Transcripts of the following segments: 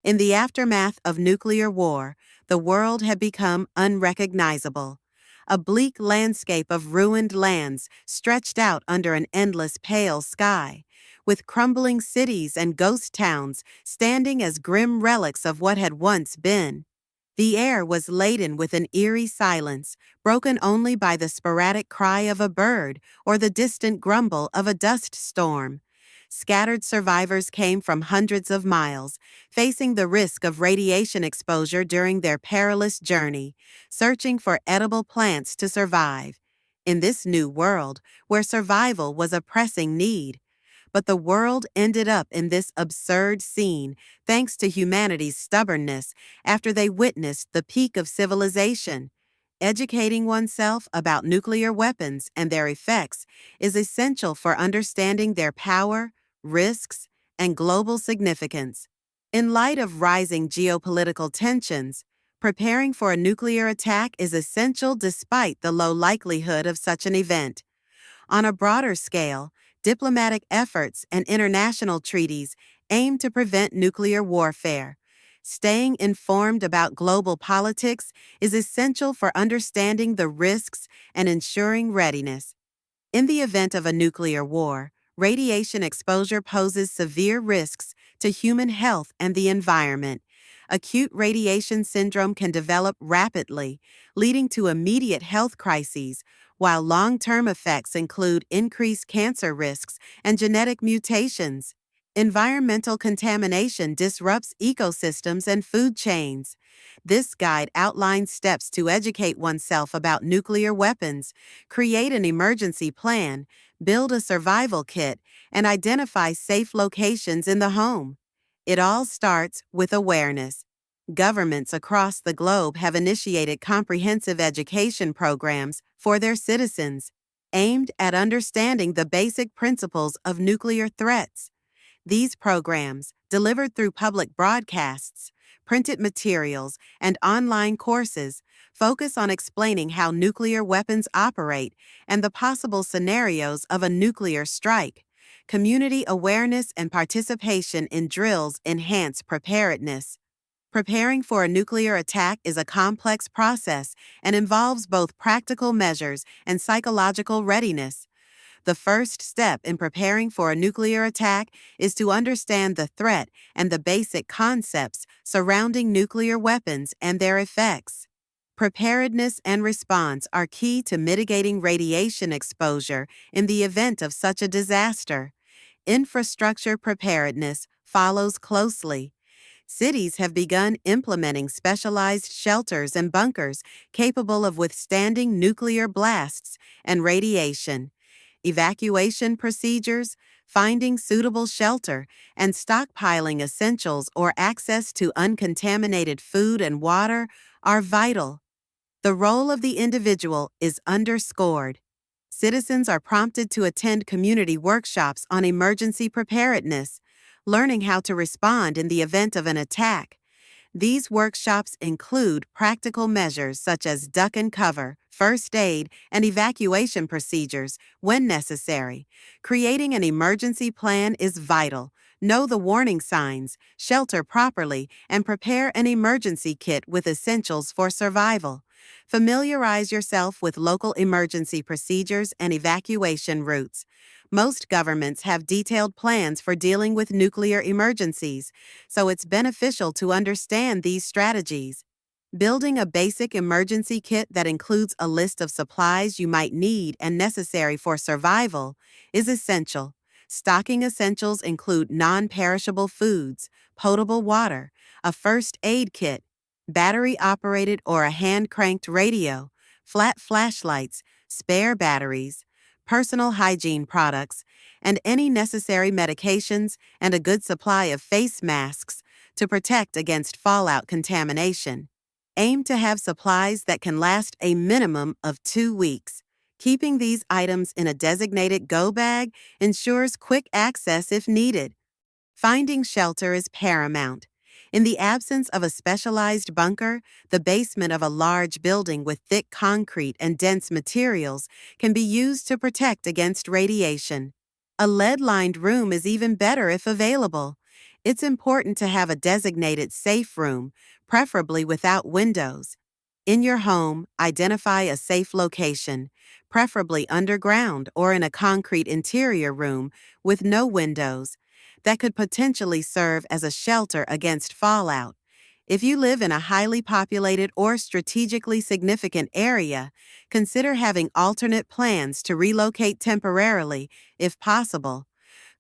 In the aftermath of nuclear war, the world had become unrecognizable. A bleak landscape of ruined lands stretched out under an endless pale sky, with crumbling cities and ghost towns standing as grim relics of what had once been. The air was laden with an eerie silence, broken only by the sporadic cry of a bird or the distant grumble of a dust storm. Scattered survivors came from hundreds of miles, facing the risk of radiation exposure during their perilous journey, searching for edible plants to survive. In this new world, where survival was a pressing need, but the world ended up in this absurd scene thanks to humanity's stubbornness after they witnessed the peak of civilization. Educating oneself about nuclear weapons and their effects is essential for understanding their power, risks, and global significance. In light of rising geopolitical tensions, preparing for a nuclear attack is essential despite the low likelihood of such an event. On a broader scale, diplomatic efforts and international treaties aim to prevent nuclear warfare. Staying informed about global politics is essential for understanding the risks and ensuring readiness. In the event of a nuclear war, radiation exposure poses severe risks to human health and the environment. Acute radiation syndrome can develop rapidly, leading to immediate health crises, while long-term effects include increased cancer risks and genetic mutations. Environmental contamination disrupts ecosystems and food chains. This guide outlines steps to educate oneself about nuclear weapons, create an emergency plan, build a survival kit, and identify safe locations in the home. It all starts with awareness. Governments across the globe have initiated comprehensive education programs for their citizens, aimed at understanding the basic principles of nuclear threats. These programs, delivered through public broadcasts, printed materials, and online courses, focus on explaining how nuclear weapons operate and the possible scenarios of a nuclear strike. Community awareness and participation in drills enhance preparedness. Preparing for a nuclear attack is a complex process and involves both practical measures and psychological readiness. The first step in preparing for a nuclear attack is to understand the threat and the basic concepts surrounding nuclear weapons and their effects. Preparedness and response are key to mitigating radiation exposure in the event of such a disaster. Infrastructure preparedness follows closely. Cities have begun implementing specialized shelters and bunkers capable of withstanding nuclear blasts and radiation. Evacuation procedures, finding suitable shelter, and stockpiling essentials or access to uncontaminated food and water are vital. The role of the individual is underscored. Citizens are prompted to attend community workshops on emergency preparedness, learning how to respond in the event of an attack. These workshops include practical measures such as duck and cover, first aid, and evacuation procedures when necessary. Creating an emergency plan is vital. Know the warning signs, shelter properly, and prepare an emergency kit with essentials for survival. Familiarize yourself with local emergency procedures and evacuation routes. Most governments have detailed plans for dealing with nuclear emergencies, so it's beneficial to understand these strategies. Building a basic emergency kit that includes a list of supplies you might need and necessary for survival is essential. Stocking essentials include non-perishable foods, potable water, a first aid kit, battery-operated or a hand-cranked radio, flat flashlights, spare batteries, personal hygiene products, and any necessary medications and a good supply of face masks to protect against fallout contamination. Aim to have supplies that can last a minimum of 2 weeks. Keeping these items in a designated go bag ensures quick access if needed. Finding shelter is paramount. In the absence of a specialized bunker, the basement of a large building with thick concrete and dense materials can be used to protect against radiation. A lead-lined room is even better if available. It's important to have a designated safe room, preferably without windows. In your home, identify a safe location, preferably underground or in a concrete interior room with no windows, that could potentially serve as a shelter against fallout. If you live in a highly populated or strategically significant area, consider having alternate plans to relocate temporarily, if possible.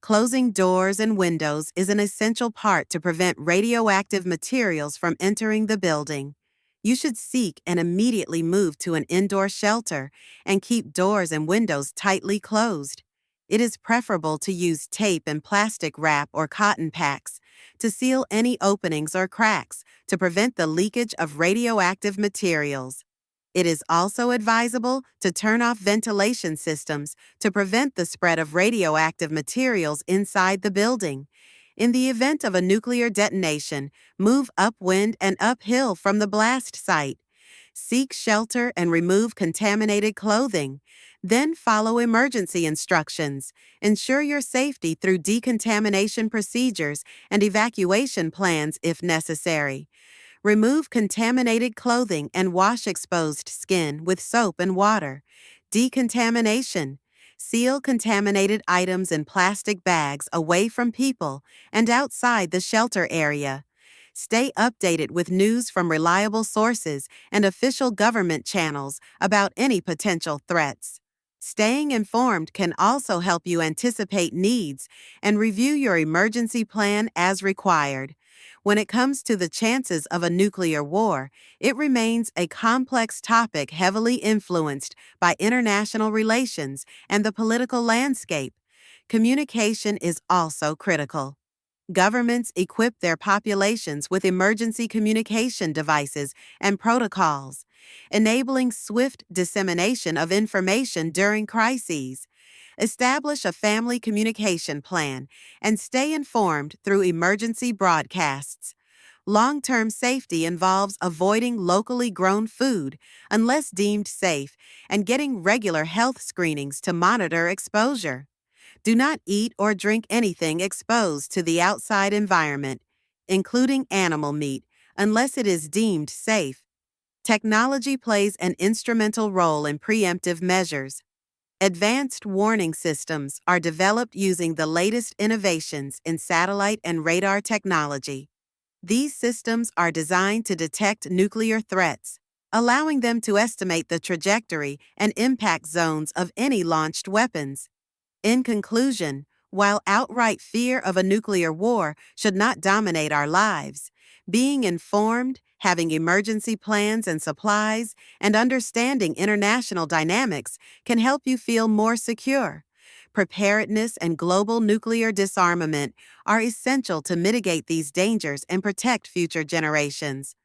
Closing doors and windows is an essential part to prevent radioactive materials from entering the building. You should seek and immediately move to an indoor shelter and keep doors and windows tightly closed. It is preferable to use tape and plastic wrap or cotton packs to seal any openings or cracks to prevent the leakage of radioactive materials. It is also advisable to turn off ventilation systems to prevent the spread of radioactive materials inside the building. In the event of a nuclear detonation, move upwind and uphill from the blast site. Seek shelter and remove contaminated clothing. Then follow emergency instructions. Ensure your safety through decontamination procedures and evacuation plans if necessary. Remove contaminated clothing and wash exposed skin with soap and water. Decontamination. Seal contaminated items in plastic bags away from people and outside the shelter area. Stay updated with news from reliable sources and official government channels about any potential threats. Staying informed can also help you anticipate needs and review your emergency plan as required. When it comes to the chances of a nuclear war, it remains a complex topic heavily influenced by international relations and the political landscape. Communication is also critical. Governments equip their populations with emergency communication devices and protocols, enabling swift dissemination of information during crises. Establish a family communication plan and stay informed through emergency broadcasts. Long-term safety involves avoiding locally grown food unless deemed safe and getting regular health screenings to monitor exposure. Do not eat or drink anything exposed to the outside environment, including animal meat, unless it is deemed safe. Technology plays an instrumental role in preemptive measures. Advanced warning systems are developed using the latest innovations in satellite and radar technology. These systems are designed to detect nuclear threats, allowing them to estimate the trajectory and impact zones of any launched weapons. In conclusion, while outright fear of a nuclear war should not dominate our lives, being informed, having emergency plans and supplies, and understanding international dynamics can help you feel more secure. Preparedness and global nuclear disarmament are essential to mitigate these dangers and protect future generations.